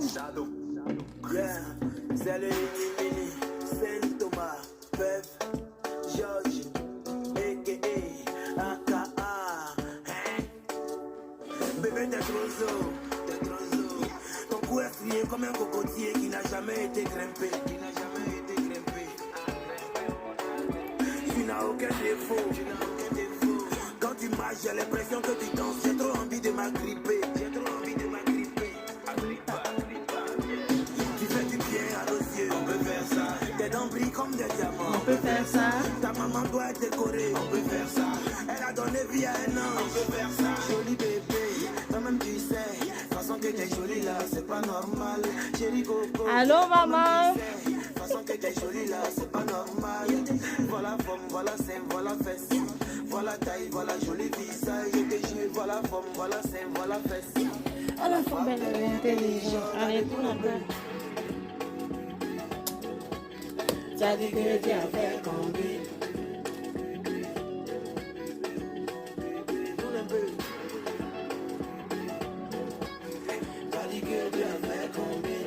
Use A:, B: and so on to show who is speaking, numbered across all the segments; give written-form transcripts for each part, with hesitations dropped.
A: Shadow. Yeah, c'est le mini, c'est Thomas, Pev, George, a.k.a. AKA. Bébé, t'es trop zo. Ton cou est frié comme un cocotier qui n'a jamais été grimpé. Tu n'as aucun défaut. Quand tu marches, j'ai l'impression que tu danses. J'ai trop envie de m'agripper. Tu fais du bien à nos yeux. On peut faire ça. Tes dents brillent comme des diamants.
B: On peut faire ça.
A: Ta maman doit être décorée. On peut faire ça. Elle a donné vie à un ange. On peut faire ça. Joli bébé, toi-même tu sais. Façon que t'es jolie là, c'est pas normal. Chérie Coco.
B: Allô maman.
A: Façon que t'es jolie là, c'est pas normal. Voilà forme, voilà sein, voilà fesse. Voilà taille, voilà joli visage. Je te jure, voilà forme, voilà sein, voilà fesse.
B: À la fois belle et intelligente. Allez, tout la belle.
A: T'as dit que tu as fait combien? T'as dit que tu as fait combien?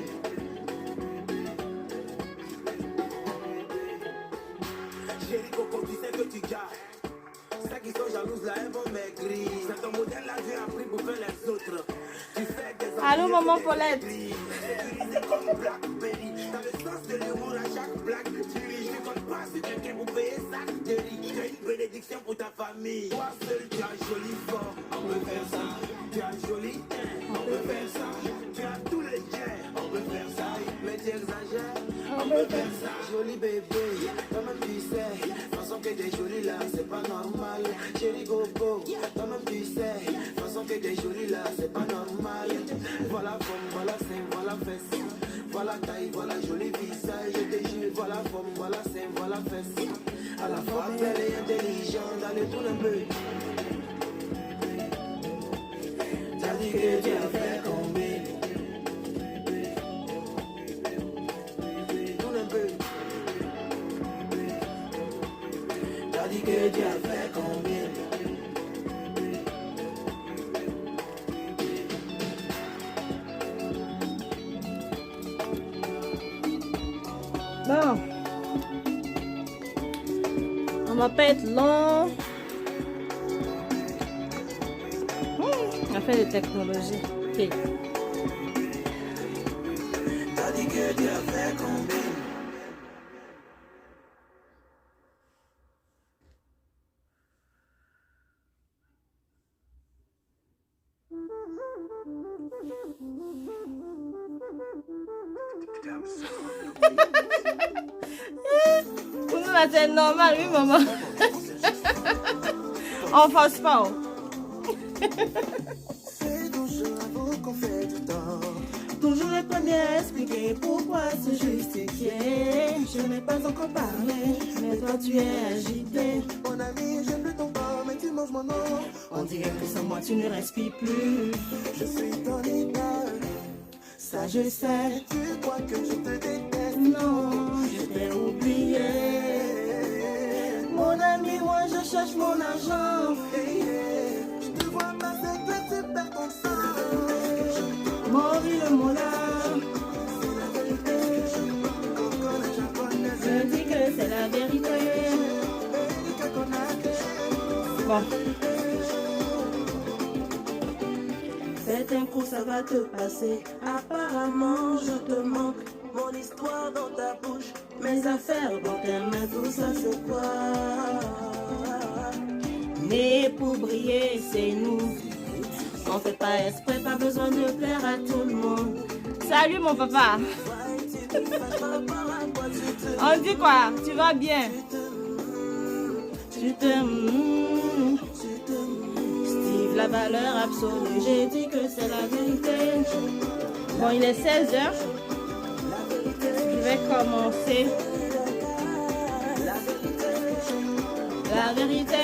A: Chérie Coco, tu sais que tu gardes. Celles qui sont jalouses là, elles vont maigrir. C'est ton modèle là, j'ai appris pour faire les autres. Tu fais des
B: Allô maman Paulette.
A: C'est comme Blackberry. T'as le sens de l'humour à chaque blague. Tu ris, je compte pas sur quelqu'un pour payer ça. Tu as une bénédiction pour ta famille. Toi seul, tu as joli fort. On peut faire ça. Tu as joli teint. On peut faire ça. Tu as tous les jets. On peut faire ça. Mais tu exagères. On peut faire ça. Joli bébé, toi-même tu sais. Façon que t'es jolie là, c'est pas normal. Chérie Coco, toi-même tu sais. Façon que t'es jolie là, c'est pas normal. Voilà forme, voilà sein, voilà fesse. Voilà taille, voilà joli visage. Je te jure, voilà forme, voilà sein, voilà fesse. À la fois belle et intelligente, allez tourne un peu. T'as dit que tu as fait combien? Tourne un peu. T'as dit que tu as fait combien?
B: Bon. On va pas être long. On a fait des technologies. Ok.
A: T'as dit que tu as fait combien?
B: Pour nous là c'est normal, oui maman. On force pas.
A: C'est toujours à vous qu'on fait du temps.
B: Toujours les premiers à expliquer pourquoi se justifier. Je n'ai pas encore parlé, mais toi tu es agité.
A: Mon ami, j'aime plus ton corps, mais tu manges mon nom.
B: On dirait que sans moi tu ne respires plus.
A: Je suis ton idole.
B: Ça je sais.
A: Tu crois que je te déteste?
B: Non, je t'ai oublié. Mon ami, moi je cherche mon argent.
A: Hey, hey, je te vois passer, toi tu perds ton sang.
B: Mori le mola.
A: C'est la vérité. Coco la japonaise.
B: Je dis que c'est la vérité.
A: Erika Konate.
B: Bon. Faites un coup, ça va te passer. Apparemment, je te manque.
A: Mon histoire dans ta bouche.
B: Mes affaires dans tes mains, tout ça c'est quoi? Mais pour briller, c'est nous. On fait pas exprès, pas besoin de plaire à tout le monde. Salut mon papa. On dit quoi? Tu vas bien? Tu t'aimes. Steve, la valeur absolue. J'ai dit que c'est la vérité. Bon, il est 16h. Je vais commencer. La vérité.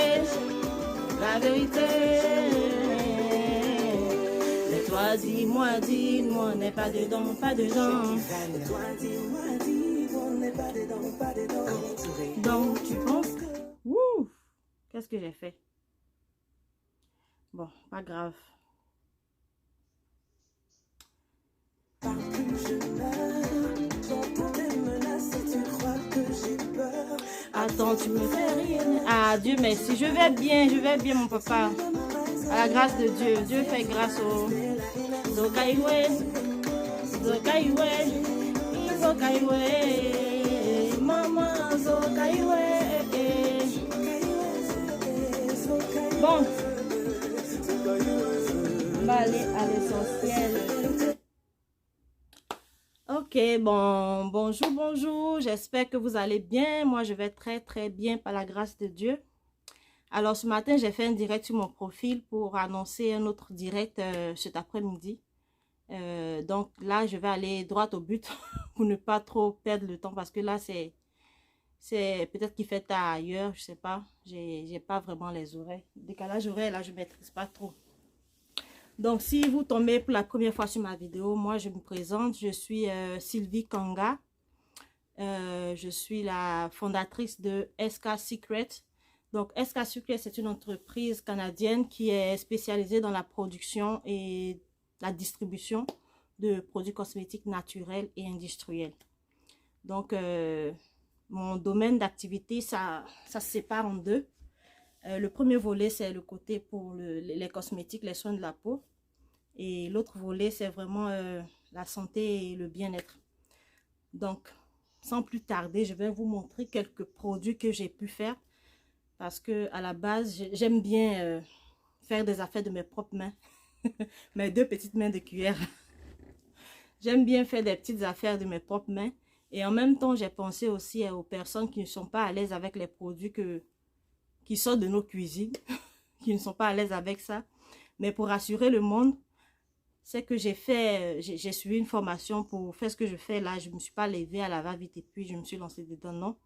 B: La vérité. Et toi, dis-moi, n'est pas dedans, pas dedans.
A: Toi, dis-moi, n'est pas dedans, pas dedans.
B: Donc, tu penses que... Ouh! Qu'est-ce que j'ai fait? Bon, pas grave.
A: Partout
B: Attends, tu me fais rire. Ah, Dieu merci. Je vais bien, mon papa. À la grâce de Dieu. Dieu fait grâce au Zokaiwe. Zokaiwe. Zokaiwe. Maman Zokaiwe. Bon. On va aller à l'essentiel. Ok, bon, bonjour, j'espère que vous allez bien. Moi, je vais très bien par la grâce de Dieu. Alors, ce matin, j'ai fait un direct sur mon profil pour annoncer un autre direct cet après-midi. Donc là, je vais aller droit au but pour ne pas trop perdre le temps parce que là, c'est peut-être qu'il fait tard ailleurs, je sais pas. J'ai pas vraiment les oreilles. Décalage horaire, là, je maîtrise pas trop. Donc, si vous tombez pour la première fois sur ma vidéo, moi, je me présente. Je suis Sylvie Kanga. Je suis la fondatrice de SK Secret. Donc, SK Secret, c'est une entreprise canadienne qui est spécialisée dans la production et la distribution de produits cosmétiques naturels et industriels. Donc, mon domaine d'activité, ça se sépare en deux. Le premier volet, c'est le côté pour les cosmétiques, les soins de la peau. Et l'autre volet, c'est vraiment la santé et le bien-être. Donc, sans plus tarder, je vais vous montrer quelques produits que j'ai pu faire. Parce que à la base, j'aime bien faire des affaires de mes propres mains. Mes deux petites mains de cuillère. J'aime bien faire des petites affaires de mes propres mains. Et en même temps, j'ai pensé aussi aux personnes qui ne sont pas à l'aise avec les produits qui sortent de nos cuisines. Qui ne sont pas à l'aise avec ça. Mais pour rassurer le monde, c'est que j'ai suivi une formation pour faire ce que je fais là. Je ne me suis pas levée à la va-vite et puis je me suis lancée dedans, non.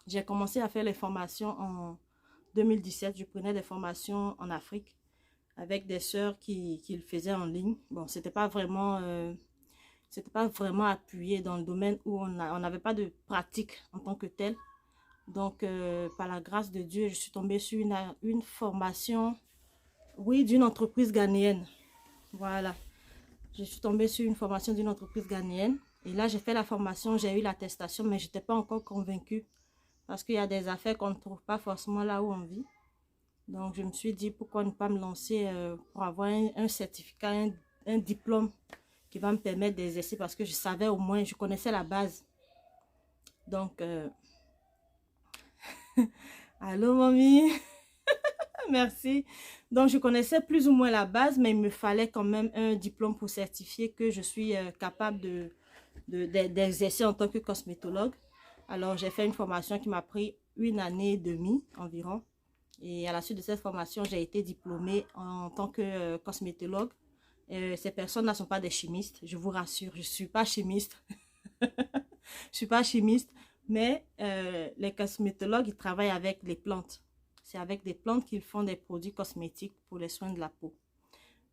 B: J'ai commencé à faire les formations en 2017. Je prenais des formations en Afrique avec des sœurs qui le faisaient en ligne. Bon, c'était pas vraiment appuyé dans le domaine où on n'avait pas de pratique en tant que telle. Donc, par la grâce de Dieu, je suis tombée sur une formation, oui, d'une entreprise ghanéenne. Voilà, je suis tombée sur une formation d'une entreprise ghanéenne. Et là, j'ai fait la formation, j'ai eu l'attestation, mais je n'étais pas encore convaincue. Parce qu'il y a des affaires qu'on ne trouve pas forcément là où on vit. Donc, je me suis dit, pourquoi ne pas me lancer pour avoir un certificat, un diplôme qui va me permettre d'exercer. Parce que je savais au moins, je connaissais la base. Donc, allô, mamie. Merci. Donc, je connaissais plus ou moins la base, mais il me fallait quand même un diplôme pour certifier que je suis capable d'exercer en tant que cosmétologue. Alors, j'ai fait une formation qui m'a pris 1 année et demie environ. Et à la suite de cette formation, j'ai été diplômée en tant que cosmétologue. Ces personnes-là ne sont pas des chimistes, je vous rassure. Je ne suis pas chimiste. Je ne suis pas chimiste, mais les cosmétologues, ils travaillent avec les plantes. C'est avec des plantes qu'ils font des produits cosmétiques pour les soins de la peau.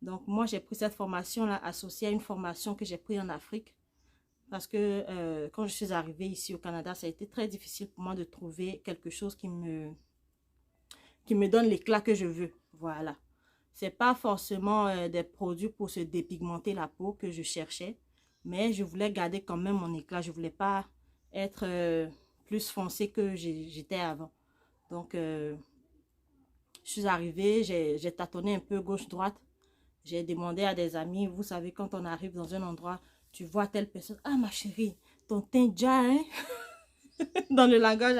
B: Donc, moi, j'ai pris cette formation-là associée à une formation que j'ai prise en Afrique. Parce que quand je suis arrivée ici au Canada, ça a été très difficile pour moi de trouver quelque chose qui me donne l'éclat que je veux. Voilà. C'est pas forcément des produits pour se dépigmenter la peau que je cherchais. Mais je voulais garder quand même mon éclat. Je voulais pas être plus foncée que j'étais avant. Donc, je suis arrivée, j'ai tâtonné un peu gauche-droite. J'ai demandé à des amis, vous savez, quand on arrive dans un endroit, tu vois telle personne, ah ma chérie, ton teint déjà, hein? Dans le langage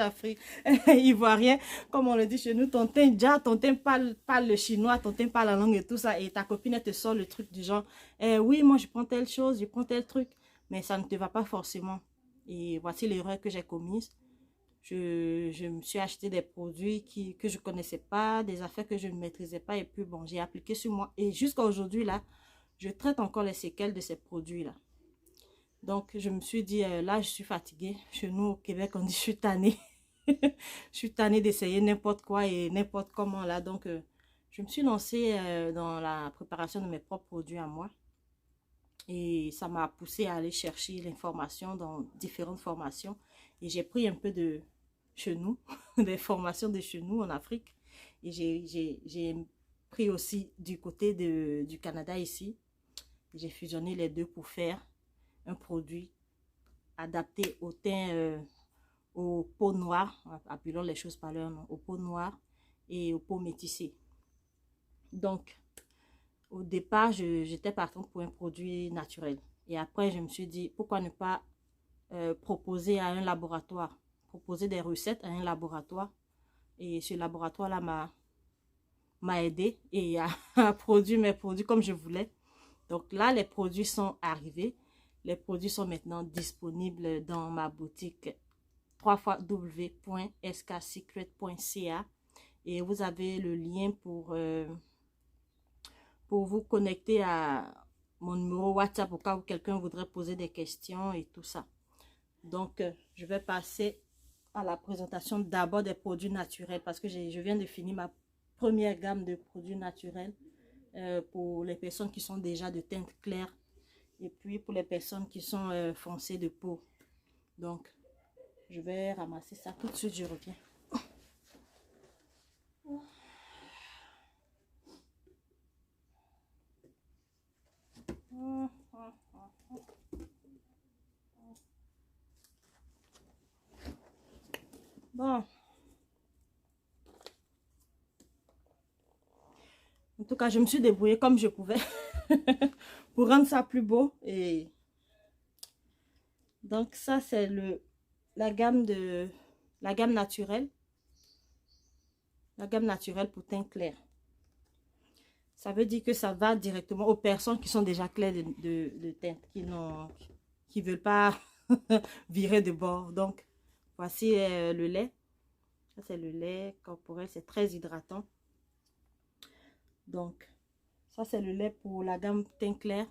B: ivoirien, comme on le dit chez nous, ton teint déjà, ton teint parle le chinois, ton teint parle la langue et tout ça, et ta copine elle te sort le truc du genre, oui, moi je prends telle chose, je prends tel truc, mais ça ne te va pas forcément. Et voici l'erreur que j'ai commise. Je me suis acheté des produits que je ne connaissais pas, des affaires que je ne maîtrisais pas, et puis bon, j'ai appliqué sur moi. Et jusqu'à aujourd'hui, là, je traite encore les séquelles de ces produits-là. Donc, je me suis dit, là, je suis fatiguée. Chez nous, au Québec, on dit, je suis tannée. Je suis tannée d'essayer n'importe quoi et n'importe comment, là. Donc, je me suis lancée dans la préparation de mes propres produits à moi. Et ça m'a poussée à aller chercher l'information dans différentes formations. Et j'ai pris un peu de chez nous, des formations de chez nous en Afrique. Et j'ai pris aussi du côté du Canada ici. J'ai fusionné les deux pour faire un produit adapté au teint aux peaux noires, appelons les choses par leur nom, aux peaux noires et aux peaux métissées. Donc, au départ, j'étais partante pour un produit naturel. Et après, je me suis dit, pourquoi ne pas proposer à un laboratoire, proposer des recettes à un laboratoire. Et ce laboratoire-là m'a aidé et a produit mes produits comme je voulais. Donc là, les produits sont arrivés. Les produits sont maintenant disponibles dans ma boutique www.sksecret.ca et vous avez le lien pour vous connecter à mon numéro WhatsApp au cas où quelqu'un voudrait poser des questions et tout ça. Donc, je vais passer à la présentation d'abord des produits naturels parce que je viens de finir ma première gamme de produits naturels pour les personnes qui sont déjà de teinte claire et puis pour les personnes qui sont foncées de peau. Donc, je vais ramasser ça tout de suite, je reviens. Bon. En tout cas, je me suis débrouillée comme je pouvais pour rendre ça plus beau. Et donc, ça, c'est la gamme naturelle. La gamme naturelle pour teint clair. Ça veut dire que ça va directement aux personnes qui sont déjà claires de teinte, qui ne veulent pas virer de bord. Donc, voici le lait. Ça, c'est le lait corporel. C'est très hydratant. Donc, ça, c'est le lait pour la gamme teint clair.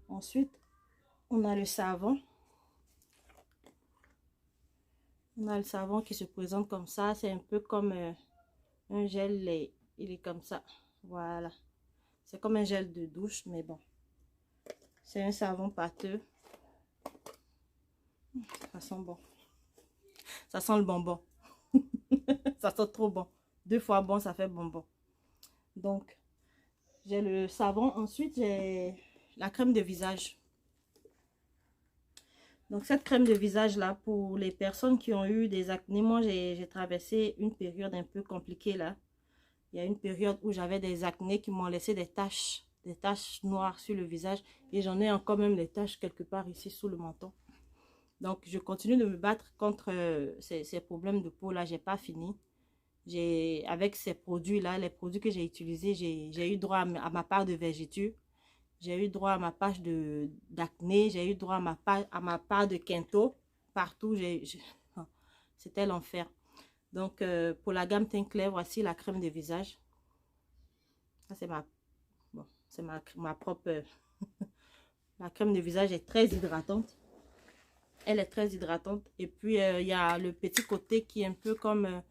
B: Ensuite, on a le savon. On a le savon qui se présente comme ça. C'est un peu comme un gel lait. Il est comme ça. Voilà. C'est comme un gel de douche, mais bon. C'est un savon pâteux. Ça sent bon. Ça sent le bonbon. Ça sent trop bon. 2 fois bon, ça fait bonbon. Donc, j'ai le savon. Ensuite, j'ai la crème de visage. Donc, cette crème de visage là, pour les personnes qui ont eu des acnés, moi, j'ai traversé une période un peu compliquée là. Il y a une période où j'avais des acnés qui m'ont laissé des taches noires sur le visage. Et j'en ai encore même des taches quelque part ici sous le menton. Donc, je continue de me battre contre ces problèmes de peau là. J'ai pas fini. Avec ces produits là, les produits que j'ai utilisés, j'ai eu droit à ma part de vergeture. J'ai eu droit à ma page d'acné. J'ai eu droit à ma part de quinto. Partout, c'était l'enfer. Donc, pour la gamme teint clair, voici la crème de visage. Ça, c'est ma propre... La crème de visage est très hydratante. Elle est très hydratante. Et puis, il y a le petit côté qui est un peu comme...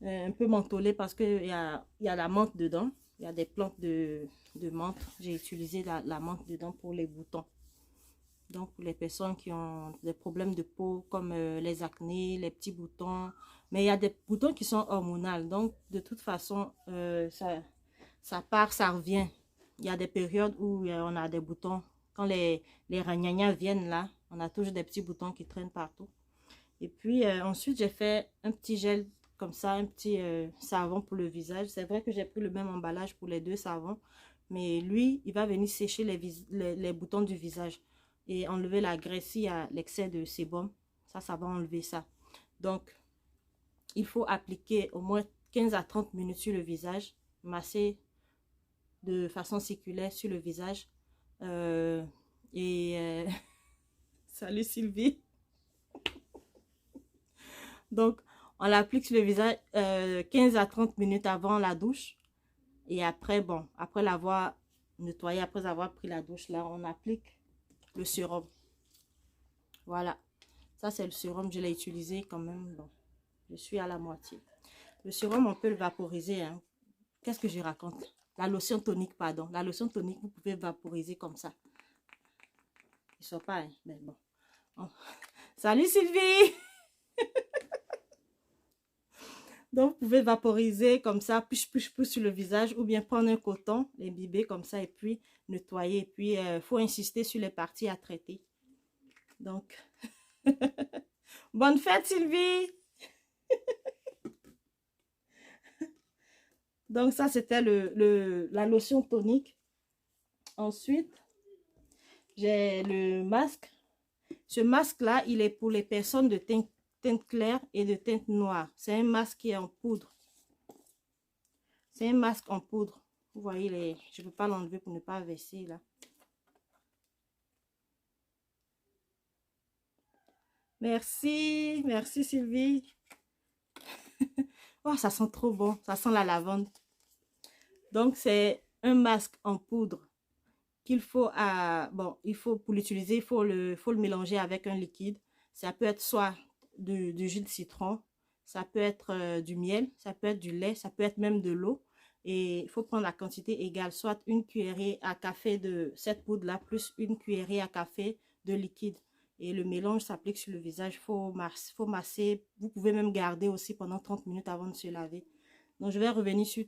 B: un peu mentholé parce qu'il y a la menthe dedans. Il y a des plantes de menthe. J'ai utilisé la menthe dedans pour les boutons. Donc, pour les personnes qui ont des problèmes de peau comme les acnés, les petits boutons. Mais il y a des boutons qui sont hormonaux. Donc, de toute façon, ça part, ça revient. Il y a des périodes où on a des boutons. Quand les ragnagnas viennent là, on a toujours des petits boutons qui traînent partout. Et puis, ensuite, j'ai fait un petit gel comme ça, un petit savon pour le visage. C'est vrai que j'ai pris le même emballage pour les 2 savons. Mais lui, il va venir sécher les boutons du visage. Et enlever la graisse s'il y a l'excès de sébum. Ça va enlever ça. Donc, il faut appliquer au moins 15 à 30 minutes sur le visage. Masser de façon circulaire sur le visage. Salut Sylvie. Donc, on l'applique sur le visage 15 à 30 minutes avant la douche. Et après, bon, après l'avoir nettoyé, après avoir pris la douche, là, on applique le sérum. Voilà. Ça, c'est le sérum. Je l'ai utilisé quand même. Bon, je suis à la moitié. Le sérum, on peut le vaporiser. Hein. Qu'est-ce que je raconte? La lotion tonique, pardon. La lotion tonique, vous pouvez vaporiser comme ça. Ils ne sont pas, hein, mais bon. Oh. Salut Sylvie! Donc, vous pouvez vaporiser comme ça, push sur le visage ou bien prendre un coton, l'imbiber comme ça et puis nettoyer. Et puis, il faut insister sur les parties à traiter. Donc, Bonne fête, Sylvie. Donc, ça, c'était la lotion tonique. Ensuite, j'ai le masque. Ce masque-là, il est pour les personnes de teinte claire et de teinte noire. C'est un masque qui est en poudre. C'est un masque en poudre. Vous voyez, je ne peux pas l'enlever pour ne pas verser là. Merci, merci Sylvie. Oh, ça sent trop bon. Ça sent la lavande. Donc, c'est un masque en poudre qu'il faut, pour l'utiliser, il faut le mélanger avec un liquide. Ça peut être soit du jus de citron, ça peut être du miel, ça peut être du lait, ça peut être même de l'eau. Et il faut prendre la quantité égale, soit une cuillerée à café de cette poudre-là, plus une cuillerée à café de liquide. Et le mélange s'applique sur le visage, faut masser. Vous pouvez même garder aussi pendant 30 minutes avant de se laver. Donc, je vais revenir sur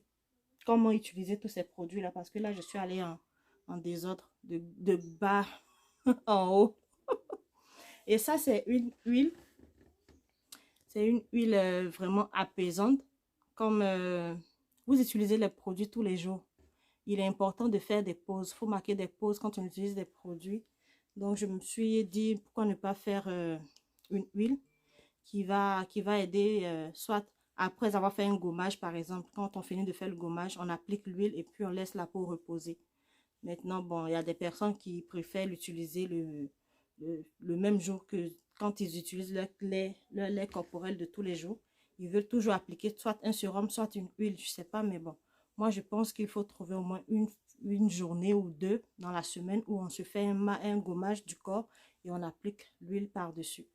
B: comment utiliser tous ces produits-là, parce que là, je suis allée en désordre de bas en haut. Et ça, c'est une huile. C'est une huile vraiment apaisante. Comme vous utilisez les produits tous les jours, il est important de faire des pauses. Il faut marquer des pauses quand on utilise des produits. Donc, je me suis dit, pourquoi ne pas faire une huile qui va aider, soit après avoir fait un gommage, par exemple. Quand on finit de faire le gommage, on applique l'huile et puis on laisse la peau reposer. Maintenant, bon, il y a des personnes qui préfèrent l'utiliser le même jour que quand ils utilisent leur lait corporel de tous les jours. Ils veulent toujours appliquer soit un sérum, soit une huile, je sais pas, mais bon. Moi, je pense qu'il faut trouver au moins une journée ou deux dans la semaine où on se fait un gommage du corps et on applique l'huile par-dessus.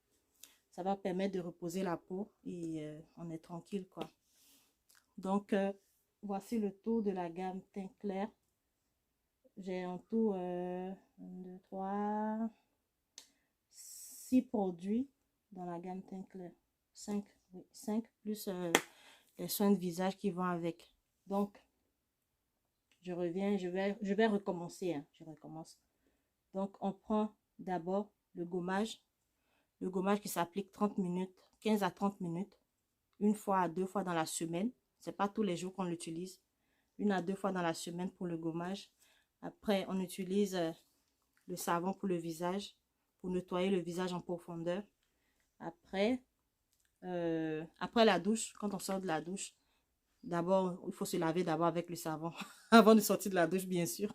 B: Ça va permettre de reposer la peau et on est tranquille, quoi. Donc, voici le tour de la gamme teint clair. J'ai en tout 1, 2, 3, 6 produits dans la gamme teint clair. 5, oui, 5 plus les soins de visage qui vont avec. Donc, je reviens, je vais recommencer. Hein, je recommence. Donc, on prend d'abord le gommage. Le gommage qui s'applique 30 minutes, 15 à 30 minutes. Une fois à deux fois dans la semaine. Ce n'est pas tous les jours qu'on l'utilise. 1 à 2 fois dans la semaine pour le gommage. Après, on utilise le savon pour le visage, pour nettoyer le visage en profondeur. Après la douche, quand on sort de la douche, d'abord, il faut se laver d'abord avec le savon, avant de sortir de la douche, bien sûr.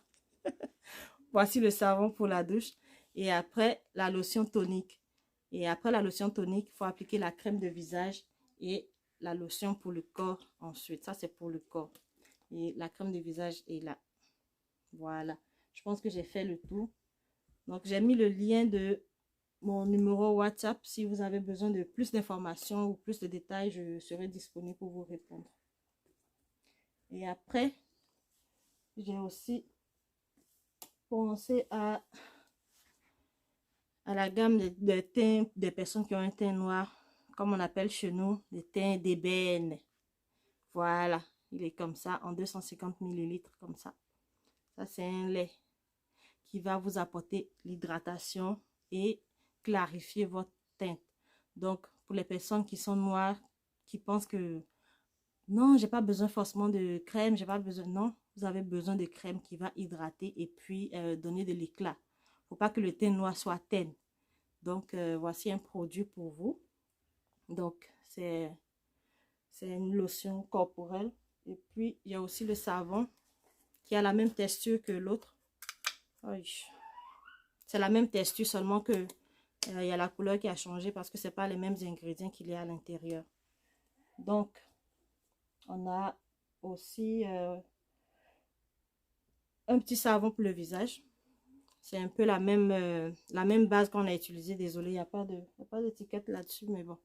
B: Voici le savon pour la douche. Et après, la lotion tonique. Et après la lotion tonique, il faut appliquer la crème de visage et la lotion pour le corps ensuite. Ça, c'est pour le corps. Et la crème de visage est là. Voilà. Je pense que j'ai fait le tour. Donc, j'ai mis le lien de mon numéro WhatsApp. Si vous avez besoin de plus d'informations ou plus de détails, je serai disponible pour vous répondre. Et après, j'ai aussi pensé à la gamme de teints des personnes qui ont un teint noir, comme on appelle chez nous, des teints d'ébène. Voilà, il est comme ça, en 250 ml, comme ça. Ça, c'est un lait qui va vous apporter l'hydratation et clarifier votre teinte. Donc, pour les personnes qui sont noires, qui pensent que non, j'ai pas besoin forcément de crème, j'ai pas besoin, non, vous avez besoin de crème qui va hydrater et puis donner de l'éclat. Faut pas que le teint noir soit terne. Donc, voici un produit pour vous. Donc, c'est une lotion corporelle. Et puis, il y a aussi le savon qui a la même texture que l'autre. C'est la même texture, seulement que il y a la couleur qui a changé parce que c'est pas les mêmes ingrédients qu'il y a à l'intérieur. Donc, on a aussi un petit savon pour le visage. C'est un peu la même base qu'on a utilisée. Désolée, il n'y a pas d'étiquette là-dessus, mais bon.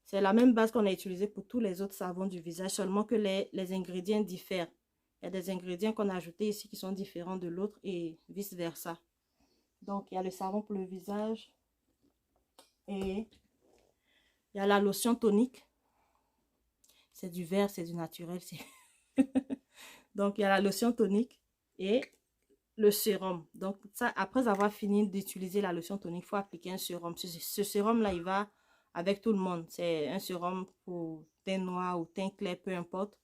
B: C'est la même base qu'on a utilisée pour tous les autres savons du visage, seulement que les ingrédients diffèrent. Il y a des ingrédients qu'on a ajoutés ici qui sont différents de l'autre et vice-versa. Donc, il y a le savon pour le visage et il y a la lotion tonique. C'est du vert, c'est du naturel. Donc, il y a la lotion tonique et le sérum. Donc, ça, après avoir fini d'utiliser la lotion tonique, il faut appliquer un sérum. Ce sérum-là, il va avec tout le monde. C'est un sérum pour teint noir ou teint clair, peu importe.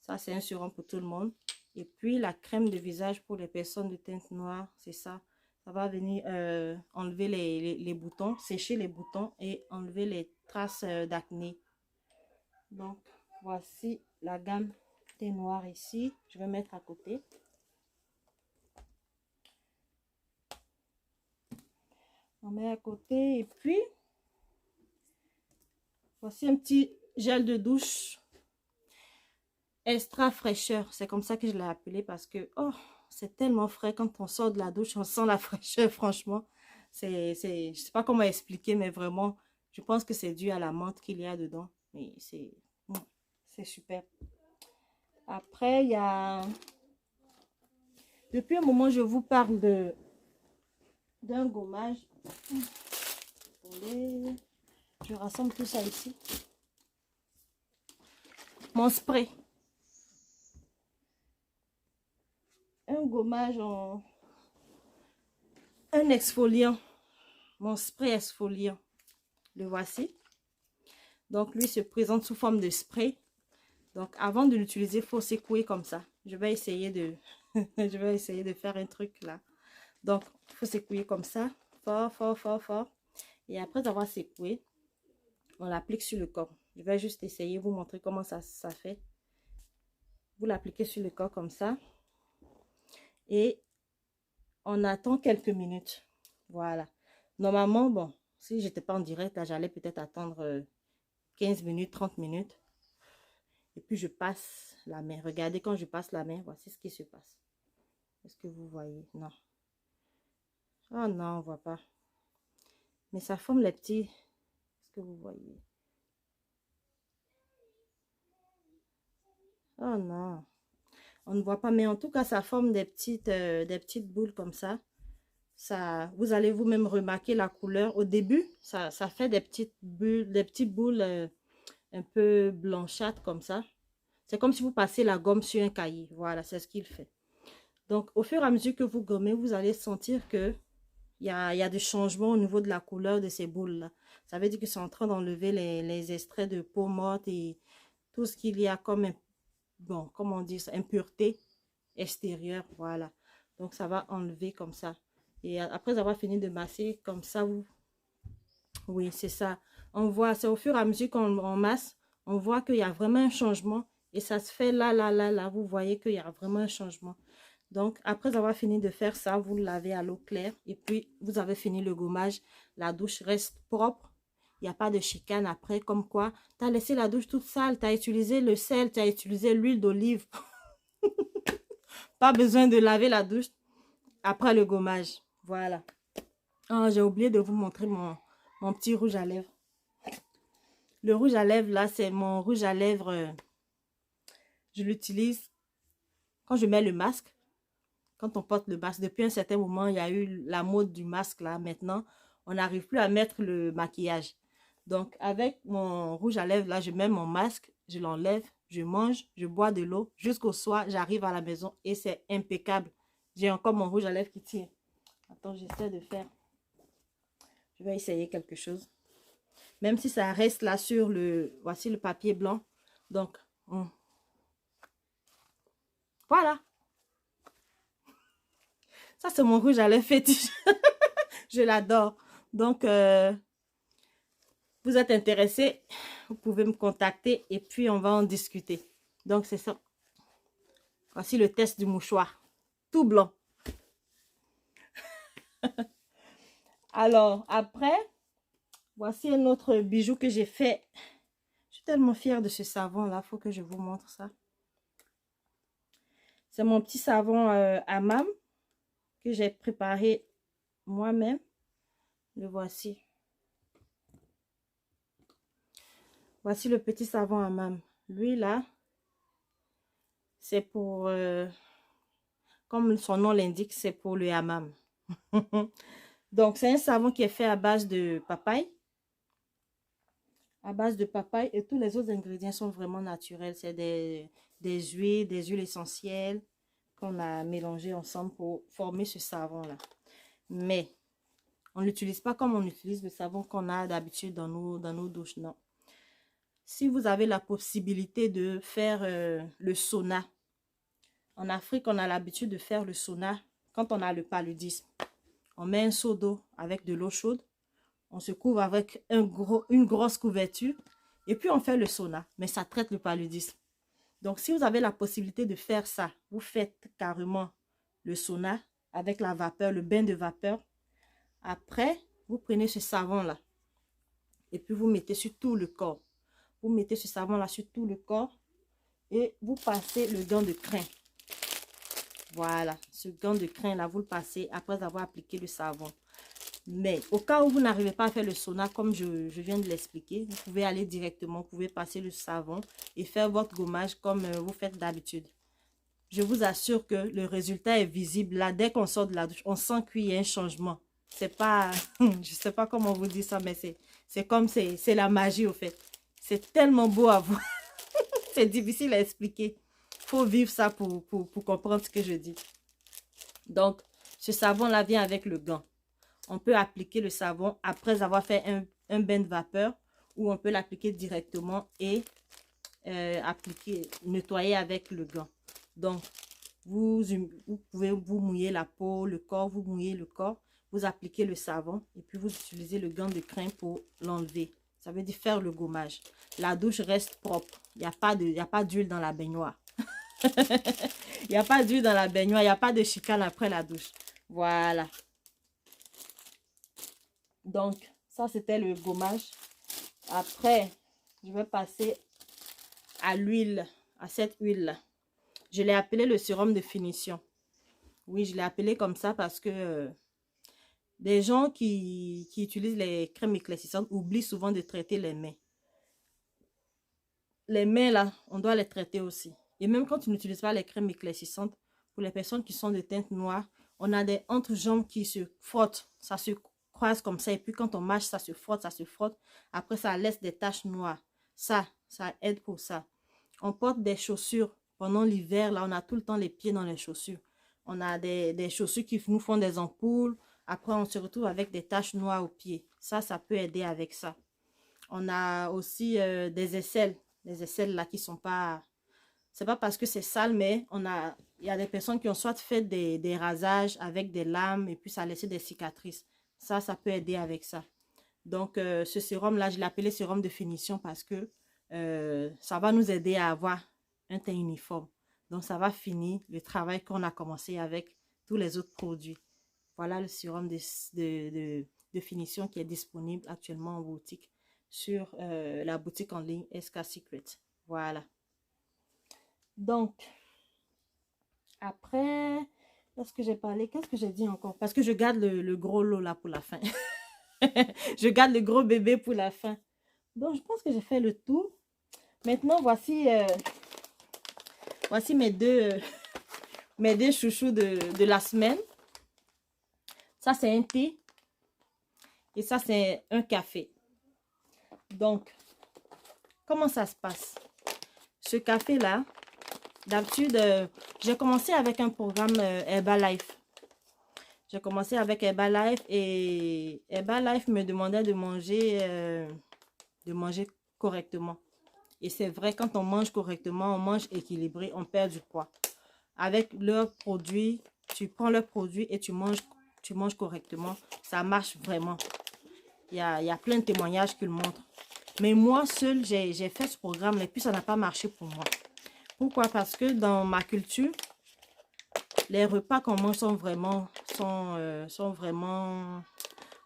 B: Ça, c'est un sérum pour tout le monde. Et puis, la crème de visage pour les personnes de teinte noire, c'est ça. Ça va venir enlever les boutons, sécher les boutons et enlever les traces d'acné. Donc, voici la gamme teint noir ici. Je vais mettre à côté. On met à côté et puis, voici un petit gel de douche extra fraîcheur. C'est comme ça que je l'ai appelé parce que, oh, c'est tellement frais quand on sort de la douche, on sent la fraîcheur, franchement. Je sais pas comment expliquer, mais vraiment, je pense que c'est dû à la menthe qu'il y a dedans. Mais c'est super. Après, il y a... Depuis un moment, je vous parle d'un gommage. Attendez, je rassemble tout ça ici. Mon spray. Un gommage un exfoliant. Mon spray exfoliant. Le voici. Donc, lui se présente sous forme de spray. Donc, avant de l'utiliser, il faut secouer comme ça. Je vais essayer de... je vais essayer de faire un truc là. Donc, il faut secouer comme ça. Fort, fort, fort, fort. Et après avoir secoué, on l'applique sur le corps. Je vais juste essayer, vous montrer comment ça fait. Vous l'appliquez sur le corps comme ça. Et on attend quelques minutes. Voilà. Normalement, bon, si j'étais pas en direct, là, j'allais peut-être attendre 15 minutes, 30 minutes. Et puis, je passe la main. Regardez, quand je passe la main, voici ce qui se passe. Est-ce que vous voyez? Non. Oh non, on ne voit pas. Mais ça forme les petits... Est-ce que vous voyez? Oh non. On ne voit pas, mais en tout cas, ça forme des petites boules comme ça. Vous allez vous-même remarquer la couleur. Au début, ça fait des petites boules un peu blanchâtres comme ça. C'est comme si vous passez la gomme sur un cahier. Voilà, c'est ce qu'il fait. Donc, au fur et à mesure que vous gommez, vous allez sentir que il y a des changements au niveau de la couleur de ces boules-là. Ça veut dire que c'est en train d'enlever les extraits de peau morte et tout ce qu'il y a comme, bon, comment on dit ça, impureté extérieure. Voilà. Donc, ça va enlever comme ça. Et après avoir fini de masser, comme ça, oui, c'est ça. On voit, c'est au fur et à mesure qu'on masse, on voit qu'il y a vraiment un changement. Et ça se fait là. Vous voyez qu'il y a vraiment un changement. Donc, après avoir fini de faire ça, vous le lavez à l'eau claire. Et puis, vous avez fini le gommage. La douche reste propre. Il n'y a pas de chicane après. Comme quoi, tu as laissé la douche toute sale. Tu as utilisé le sel, tu as utilisé l'huile d'olive. Pas besoin de laver la douche après le gommage. Voilà. Oh, j'ai oublié de vous montrer mon petit rouge à lèvres. Le rouge à lèvres, là, c'est mon rouge à lèvres. Je l'utilise quand je mets le masque. Quand on porte le masque, depuis un certain moment, il y a eu la mode du masque là. Maintenant, on n'arrive plus à mettre le maquillage. Donc, avec mon rouge à lèvres là, je mets mon masque, je l'enlève, je mange, je bois de l'eau. Jusqu'au soir, j'arrive à la maison et c'est impeccable. J'ai encore mon rouge à lèvres qui tient. Attends, j'essaie de faire. Je vais essayer quelque chose. Même si ça reste là sur le... Voici le papier blanc. Donc, voilà. Ça, c'est mon rouge à lèvres fétiche. Je l'adore. Donc, vous êtes intéressé, vous pouvez me contacter et puis on va en discuter. Donc, c'est ça. Voici le test du mouchoir. Tout blanc. Alors, après, voici un autre bijou que j'ai fait. Je suis tellement fière de ce savon-là. Il faut que je vous montre ça. C'est mon petit savon Hammam que j'ai préparé moi-même. Le voici. Voici le petit savon Hammam. Lui, là, c'est pour... comme son nom l'indique, c'est pour le hammam. Donc, c'est un savon qui est fait à base de papaye. À base de papaye et tous les autres ingrédients sont vraiment naturels. C'est des huiles essentielles qu'on a mélangées ensemble pour former ce savon-là. Mais, On ne l'utilise pas comme on utilise le savon qu'on a d'habitude dans nos douches, non. Si vous avez la possibilité de faire le sauna, en Afrique, on a l'habitude de faire le sauna quand on a le paludisme. On met un seau d'eau avec de l'eau chaude, on se couvre avec une grosse couverture et puis on fait le sauna, mais ça traite le paludisme. Donc, si vous avez la possibilité de faire ça, vous faites carrément le sauna avec la vapeur, le bain de vapeur. Après, vous prenez ce savon-là et puis vous mettez sur tout le corps. Vous mettez ce savon-là sur tout le corps et vous passez le gant de crin. Voilà, ce gant de crin-là, vous le passez après avoir appliqué le savon. Mais au cas où vous n'arrivez pas à faire le sauna, comme je viens de l'expliquer, vous pouvez aller directement, vous pouvez passer le savon et faire votre gommage comme vous faites d'habitude. Je vous assure que le résultat est visible. Là, dès qu'on sort de la douche, on sent qu'il y a un changement. C'est pas, je sais pas comment vous dire ça, mais c'est comme, c'est la magie au fait. C'est tellement beau à voir. C'est difficile à expliquer. Il faut vivre ça pour comprendre ce que je dis. Donc, ce savon-là vient avec le gant. On peut appliquer le savon après avoir fait un bain de vapeur ou on peut l'appliquer directement et nettoyer avec le gant. Donc, vous pouvez vous mouiller la peau, le corps, vous mouillez le corps, vous appliquez le savon et puis vous utilisez le gant de crin pour l'enlever. Ça veut dire faire le gommage. La douche reste propre. Il n'y a pas d'huile dans la baignoire. Il n'y a pas d'huile dans la baignoire. Il n'y a pas de chicane après la douche. Voilà. Donc, ça, c'était le gommage. Après, je vais passer à l'huile, à cette huile-là. Je l'ai appelé le sérum de finition. Oui, je l'ai appelé comme ça parce que des gens qui utilisent les crèmes éclaircissantes oublient souvent de traiter les mains. Les mains, là, on doit les traiter aussi. Et même quand tu n'utilises pas les crèmes éclaircissantes, pour les personnes qui sont de teinte noire, on a des entrejambes qui se frottent. Ça se croise comme ça. Et puis quand on marche, ça se frotte, ça se frotte. Après, ça laisse des taches noires. Ça aide pour ça. On porte des chaussures. Pendant l'hiver, là, on a tout le temps les pieds dans les chaussures. On a des chaussures qui nous font des ampoules. Après, on se retrouve avec des taches noires aux pieds. Ça peut aider avec ça. On a aussi des aisselles. Les aisselles là qui sont pas... C'est pas parce que c'est sale, mais il y a des personnes qui ont soit fait des rasages avec des lames et puis ça a laissé des cicatrices. Ça peut aider avec ça. Donc, ce sérum-là, je l'ai appelé sérum de finition parce que ça va nous aider à avoir un teint uniforme. Donc, ça va finir le travail qu'on a commencé avec tous les autres produits. Voilà le sérum de finition qui est disponible actuellement en boutique sur la boutique en ligne SK Secret. Voilà. Donc, après, qu'est-ce que j'ai parlé? Qu'est-ce que j'ai dit encore? Parce que je garde le gros lot là pour la fin. Je garde le gros bébé pour la fin. Donc, je pense que j'ai fait le tour. Maintenant, voici mes deux chouchous de la semaine. Ça, c'est un thé. Et ça, c'est un café. Donc, comment ça se passe? Ce café-là, d'habitude, j'ai commencé avec un programme Herbalife. J'ai commencé avec Herbalife et Herbalife me demandait de manger correctement. Et c'est vrai, quand on mange correctement, on mange équilibré, on perd du poids. Avec leurs produits, tu prends leurs produits et tu manges correctement. Ça marche vraiment. Il y a plein de témoignages qui le montrent. Mais moi, seule, j'ai fait ce programme et puis ça n'a pas marché pour moi. Pourquoi? Parce que dans ma culture, les repas qu'on mange sont vraiment,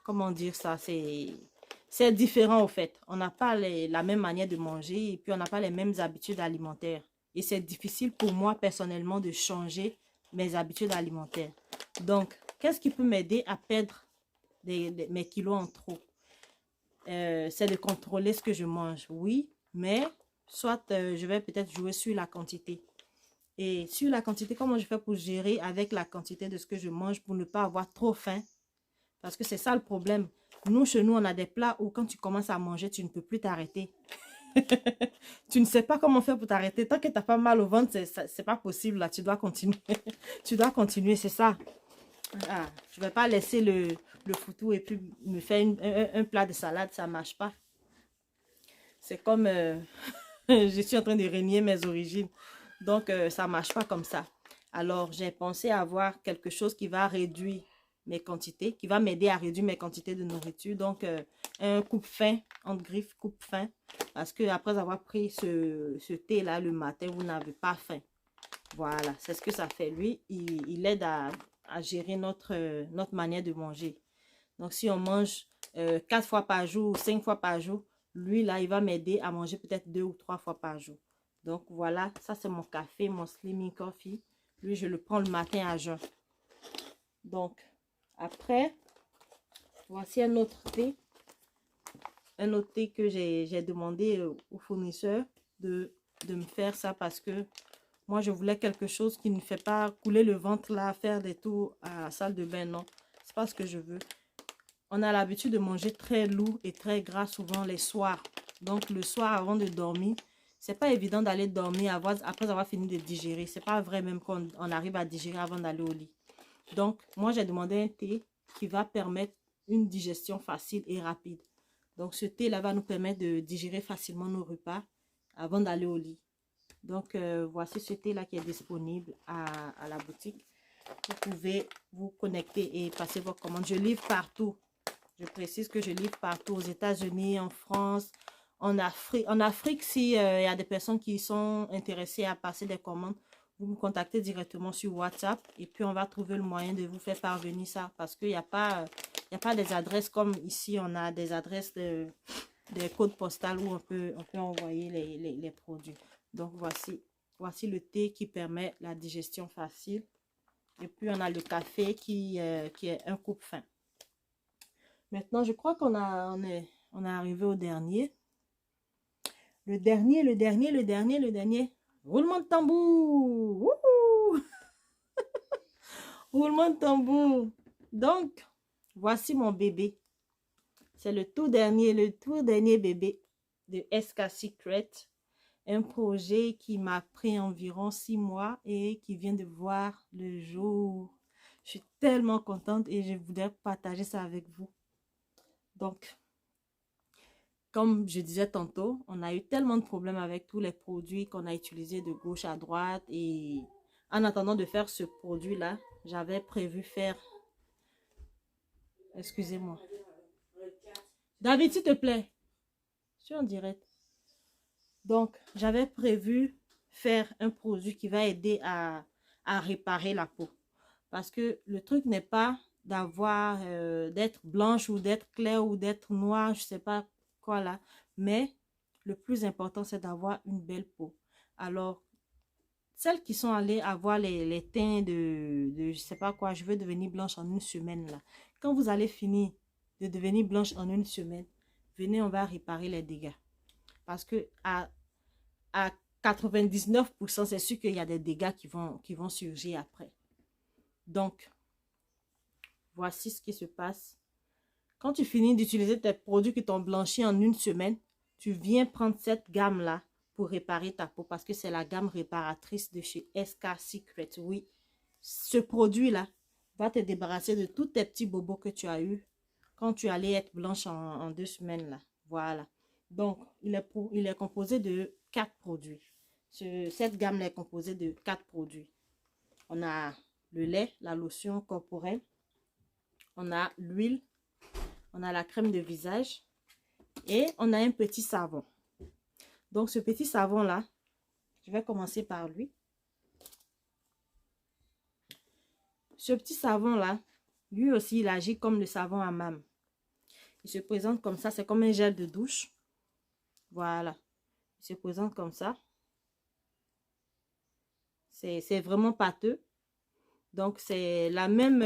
B: comment dire ça, c'est différent au fait. On n'a pas la même manière de manger et puis on n'a pas les mêmes habitudes alimentaires. Et c'est difficile pour moi personnellement de changer mes habitudes alimentaires. Donc, qu'est-ce qui peut m'aider à perdre mes kilos en trop? C'est de contrôler ce que je mange, oui, mais soit je vais peut-être jouer sur la quantité. Et sur la quantité, comment je fais pour gérer avec la quantité de ce que je mange pour ne pas avoir trop faim? Parce que c'est ça le problème. Nous, chez nous, on a des plats où quand tu commences à manger, tu ne peux plus t'arrêter. Tu ne sais pas comment faire pour t'arrêter. Tant que tu n'as pas mal au ventre, c'est pas possible. Là, tu dois continuer. Tu dois continuer, c'est ça. Ah, je vais pas laisser le foutou et puis me faire un plat de salade, ça marche pas. C'est comme je suis en train de renier mes origines. Donc, ça marche pas comme ça. Alors, j'ai pensé avoir quelque chose qui va réduire mes quantités, qui va m'aider à réduire mes quantités de nourriture. Donc, un coupe-faim, entre griffes, coupe-faim. Parce que après avoir pris ce thé-là le matin, vous n'avez pas faim. Voilà, c'est ce que ça fait. Lui, il aide à gérer notre manière de manger. Donc, si on mange 4 fois par jour ou 5 fois par jour, lui, là, il va m'aider à manger peut-être 2 ou 3 fois par jour. Donc, voilà, ça, c'est mon café, mon Slimming Coffee. Lui, je le prends le matin à jeun. Donc, après, voici un autre thé. Un autre thé que j'ai demandé au fournisseur de me faire ça parce que moi, je voulais quelque chose qui ne fait pas couler le ventre là, faire des tours à la salle de bain. Non, c'est pas ce que je veux. On a l'habitude de manger très lourd et très gras souvent les soirs. Donc, le soir avant de dormir, c'est pas évident d'aller dormir après avoir fini de digérer. C'est pas vrai même qu'on arrive à digérer avant d'aller au lit. Donc, moi, j'ai demandé un thé qui va permettre une digestion facile et rapide. Donc, ce thé-là va nous permettre de digérer facilement nos repas avant d'aller au lit. Donc, voici ce thé-là qui est disponible à la boutique. Vous pouvez vous connecter et passer vos commandes. Je livre partout. Je précise que je livre partout, aux États-Unis, en France, en Afrique. En Afrique, s'il y a des personnes qui sont intéressées à passer des commandes, vous me contactez directement sur WhatsApp et puis on va trouver le moyen de vous faire parvenir ça. Parce qu'il n'y a pas des adresses comme ici, on a des adresses des codes postales où on peut envoyer les produits. Donc, voici le thé qui permet la digestion facile. Et puis, on a le café qui est un coupe-faim. Maintenant, je crois qu'on est arrivé au dernier. Le dernier. Roulement de tambour. Wouhou! Roulement de tambour. Donc, voici mon bébé. C'est le tout dernier bébé de SK Secret. Un projet qui m'a pris environ 6 mois et qui vient de voir le jour. Je suis tellement contente et je voudrais partager ça avec vous. Donc, comme je disais tantôt, on a eu tellement de problèmes avec tous les produits qu'on a utilisés de gauche à droite. Et en attendant de faire ce produit-là, j'avais prévu faire... Excusez-moi. David, s'il te plaît. Je suis en direct. Donc, j'avais prévu faire un produit qui va aider à réparer la peau. Parce que le truc n'est pas d'avoir, d'être blanche ou d'être claire ou d'être noire, je sais pas quoi là. Mais le plus important, c'est d'avoir une belle peau. Alors, celles qui sont allées avoir les teints de je sais pas quoi, je veux devenir blanche en une semaine là. Quand vous allez finir de devenir blanche en une semaine, venez, on va réparer les dégâts. Parce que à 99%, c'est sûr qu'il y a des dégâts qui vont surgir après. Donc, voici ce qui se passe. Quand tu finis d'utiliser tes produits qui t'ont blanchi en une semaine, tu viens prendre cette gamme-là pour réparer ta peau parce que c'est la gamme réparatrice de chez SK Secret. Oui, ce produit-là va te débarrasser de tous tes petits bobos que tu as eu quand tu allais être blanche en 2 semaines là. Voilà. Donc, il est composé de 4 produits. Cette gamme est composée de 4 produits. On a le lait, la lotion corporelle, on a l'huile, on a la crème de visage et on a un petit savon. Donc, ce petit savon-là, je vais commencer par lui. Ce petit savon-là, lui aussi, il agit comme le savon à hammam. Il se présente comme ça, c'est comme un gel de douche. Voilà. Il se présente comme ça. C'est vraiment pâteux. Donc, c'est la même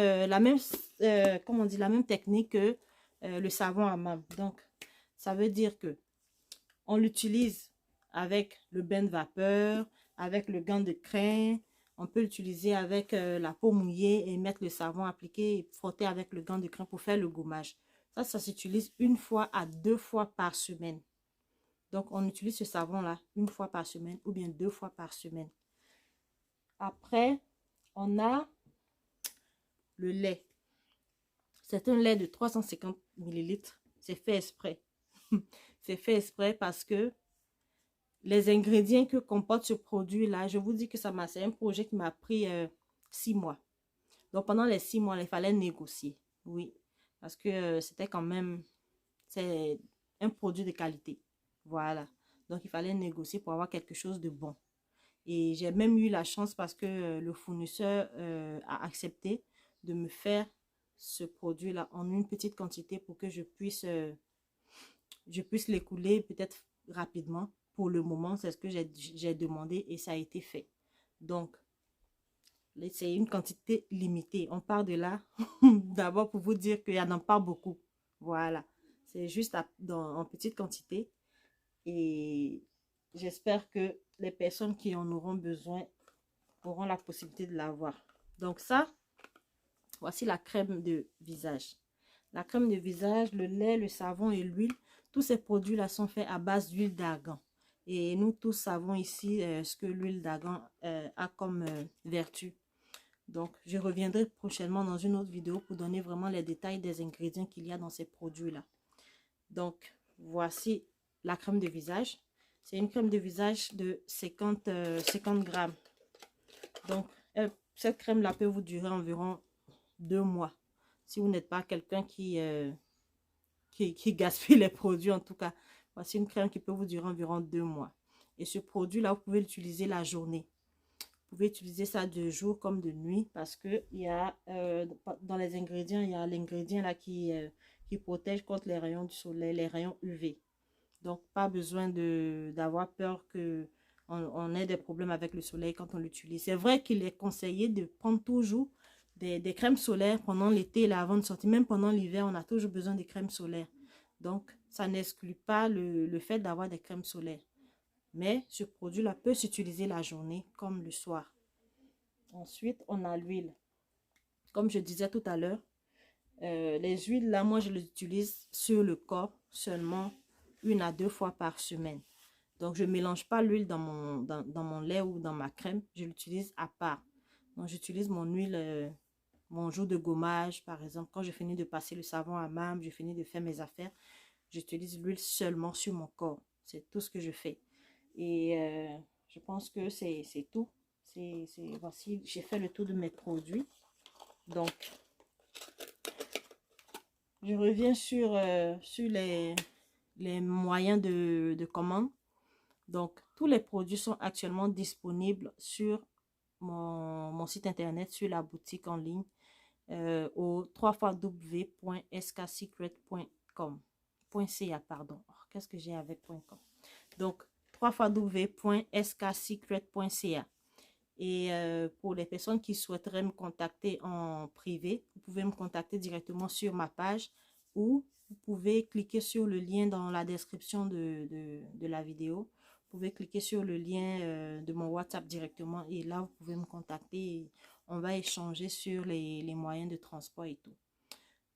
B: technique que le savon à hammam. Donc, ça veut dire que on l'utilise avec le bain de vapeur, avec le gant de crin. On peut l'utiliser avec la peau mouillée et mettre le savon appliqué et frotter avec le gant de crin pour faire le gommage. Ça s'utilise 1 fois à 2 fois par semaine. Donc, on utilise ce savon-là 1 fois par semaine ou bien 2 fois par semaine. Après, on a le lait. C'est un lait de 350 millilitres. C'est fait exprès. C'est fait exprès parce que les ingrédients que comporte ce produit-là, je vous dis que c'est un projet qui m'a pris 6 mois. Donc, pendant les 6 mois, il fallait négocier. Oui, parce que c'était quand même, c'est un produit de qualité. Voilà. Donc, il fallait négocier pour avoir quelque chose de bon. Et j'ai même eu la chance parce que le fournisseur a accepté de me faire ce produit-là en une petite quantité pour que je puisse l'écouler peut-être rapidement. Pour le moment, c'est ce que j'ai demandé et ça a été fait. Donc, c'est une quantité limitée. On part de là, d'abord pour vous dire qu'il n'y en a pas beaucoup. Voilà. C'est juste en petite quantité. Et j'espère que les personnes qui en auront besoin auront la possibilité de l'avoir. Donc ça, voici la crème de visage. La crème de visage, le lait, le savon et l'huile, tous ces produits-là sont faits à base d'huile d'argan. Et nous tous savons ici ce que l'huile d'argan a comme vertu. Donc, je reviendrai prochainement dans une autre vidéo pour donner vraiment les détails des ingrédients qu'il y a dans ces produits-là. Donc, voici la crème de visage. C'est une crème de visage de 50 grammes. Donc, cette crème-là peut vous durer environ 2 mois. Si vous n'êtes pas quelqu'un qui gaspille les produits, en tout cas. Voici une crème qui peut vous durer environ 2 mois. Et ce produit-là, vous pouvez l'utiliser la journée. Vous pouvez utiliser ça de jour comme de nuit parce que il y a, dans les ingrédients, il y a l'ingrédient là qui protège contre les rayons du soleil, les rayons UV. Donc, pas besoin d'avoir peur qu'on ait des problèmes avec le soleil quand on l'utilise. C'est vrai qu'il est conseillé de prendre toujours des crèmes solaires pendant l'été là, avant de sortir. Même pendant l'hiver, on a toujours besoin des crèmes solaires. Donc, ça n'exclut pas le fait d'avoir des crèmes solaires. Mais ce produit-là peut s'utiliser la journée comme le soir. Ensuite, on a l'huile. Comme je disais tout à l'heure, les huiles là, moi je les utilise sur le corps seulement 1 à 2 fois par semaine. Donc, je ne mélange pas l'huile dans mon lait ou dans ma crème. Je l'utilise à part. Donc, j'utilise mon huile, mon jour de gommage, par exemple. Quand je finis de passer le savon à main, je finis de faire mes affaires, j'utilise l'huile seulement sur mon corps. C'est tout ce que je fais. Et je pense que c'est tout. Voici, j'ai fait le tour de mes produits. Donc, je reviens sur les moyens de commande. Donc, tous les produits sont actuellement disponibles sur mon site internet, sur la boutique en ligne, au www.sksecret.com. .ca, pardon. Qu'est-ce que j'ai avec .com? Donc, www.sksecret.ca. Et pour les personnes qui souhaiteraient me contacter en privé, vous pouvez me contacter directement sur ma page ou vous pouvez cliquer sur le lien dans la description de la vidéo. Vous pouvez cliquer sur le lien de mon WhatsApp directement et là, vous pouvez me contacter et on va échanger sur les moyens de transport et tout.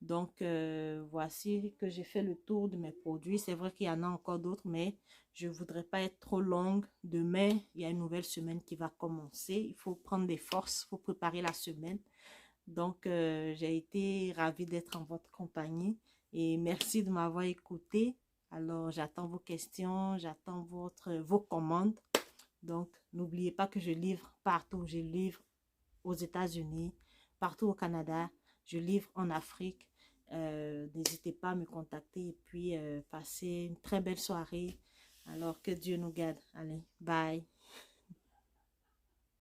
B: Donc, voici que j'ai fait le tour de mes produits. C'est vrai qu'il y en a encore d'autres, mais je ne voudrais pas être trop longue. Demain, il y a une nouvelle semaine qui va commencer. Il faut prendre des forces, il faut préparer la semaine. Donc, j'ai été ravie d'être en votre compagnie et merci de m'avoir écouté. Alors, j'attends vos questions, j'attends vos commandes. Donc, n'oubliez pas que je livre partout. Je livre aux États-Unis, partout au Canada. Je livre en Afrique. N'hésitez pas à me contacter et puis passez une très belle soirée. Alors que Dieu nous garde. Allez, bye.